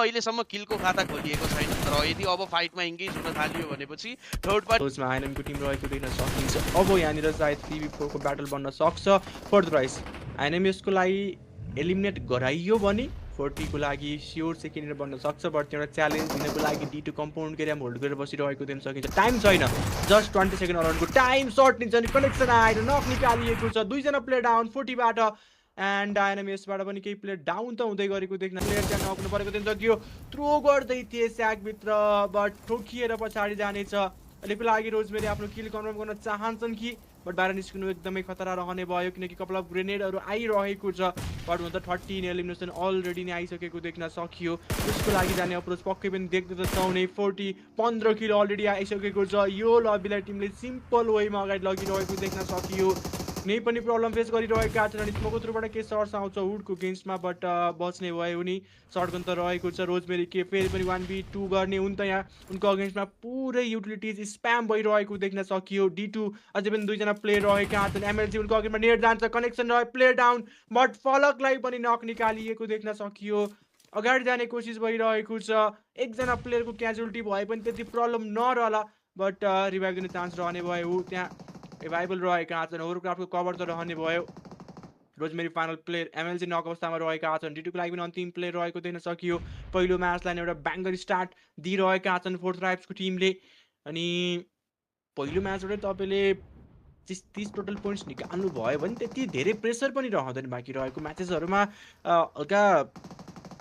अहिलेसम्म किलको खाता खोलिएको छैन। तर यदि अब फाइटमा इङ्गेज हुन थालियो भनेपछि थर्ड पार्टी रोजमा आइएनएमको टिम रहेको देख्न सकिन्छ। अब यहाँनिर सायद 3v4 को ब्याटल बन्न सक्छ फर द प्राइस। आइएनएम यसको लागि एलिमिनेट गराइयो भने 40 को लागि स्योर सेकेन्डर बन्न सक्छ। बट एउटा च्यालेन्ज दिनको लागि D2 कम्पाउन्ड एरियामा होल्ड गरेर बसिरहेको देख्न सकिन्छ। टाइम छैन, जस्ट 20 सेकेन्ड अराउन्डको टाइम। सर्ट निन्छ अनि कनेक्सन आएर नक निकालिएको छ। दुईजना प्लेयर डाउन 40 बाट एन्ड आइएनएम यसबाट पनि केही प्लेयर डाउन त हुँदै गरेको देख्न प्लेयर त्यहाँ नक्नु परेको देख्न सकियो। थ्रो गर्दै थिए स्याकभित्र बट ठोकिएर पछाडि जानेछ। अहिलेको लागि रोजमेरी आफ्नो किल कन्फर्म गर्न चाहन्छन् कि बट बाहिर निस्किनु एकदमै खतरा रहने भयो किनकि कपाल अफ ग्रेनेडहरू आइरहेको छ। बट हुन त 13 एलिमिनेसन अलरेडी नै आइसकेको देख्न सकियो। त्यसको लागि जाने अप्रोच पक्कै पनि देख्दै त छौँ नै। 15 किल अलरेडी आइसकेको छ। यो लबीलाई टिमले सिम्पल वेमा अगाडि लगिरहेको देख्न सकियो। कुनै पनि प्रब्लम फेस गरिरहेका छन् अनि स्मोको थ्रुबाट के सर्ट्स आउँछ वुडको गेन्स्टमा बट बच्ने भयो उनी। सर्टगन त रहेको छ। रोजमेरी के फेरि पनि 1v2 गर्ने हुन् त यहाँ उनको अगेन्स्टमा पुरै युटिलिटिज स्प्याम भइरहेको देख्न सकियो। D2 अझै पनि दुईजना प्लेयर रहेका छन्। एमएलजी उनको अघिमा नेट जान्छ, कनेक्सन रह्यो, प्लेयर डाउन बट फलकलाई पनि नक निकालिएको देख्न सकियो। अगाडि जाने कोसिस भइरहेको छ। एकजना प्लेयरको क्याजुअलिटी भए पनि त्यति प्रब्लम नरहला बट रिभाइभ दिने चान्स रहने भयो। त्यहाँ रिभाइबल रहेका छन्। होरक्राफ्टको कभर त रहने भयो। रोजमेरी फाइनल प्लेयर एमएलजी नक अवस्थामा रहेका छन्। D2 को लागि पनि अन्तिम प्लेयर रहेको देख्न सकियो। पहिलो म्याचलाई एउटा ब्याङ्गर स्टार्ट दिइरहेका छन् फोर्थ ट्राइब्सको टिमले। अनि पहिलो म्याचबाटै तपाईँले 30 टोटल पोइन्ट्स निकाल्नु भयो भने त्यति धेरै प्रेसर पनि रहँदैन बाँकी रहेको म्याचेसहरूमा। हल्का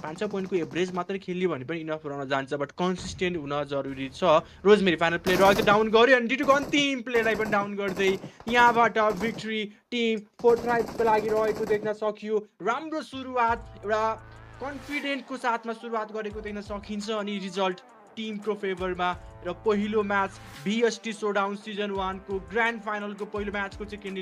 5-6 पोइन्टको एभरेज मात्रै खेल्यो भने पनि इनफ रहन जान्छ बट कन्सिस्टेन्ट हुन जरुरी छ। रोजमेरी फाइनल प्लेयर रहेको डाउन गर्यो अनि D2 को अन्तिम प्लेयरलाई पनि डाउन गर्दै यहाँबाट भिक्ट्री टिम फोर्थ ट्राइब्सको लागि रहेको देख्न सकियो। राम्रो सुरुवात एउटा कन्फिडेन्टको साथमा सुरुवात गरेको देख्न सकिन्छ अनि रिजल्ट टिमको फेभरमा र पहिलो म्याच VST सोडाउन सिजन 1 को ग्रान्ड फाइनलको पहिलो म्याचको सेकेन्ड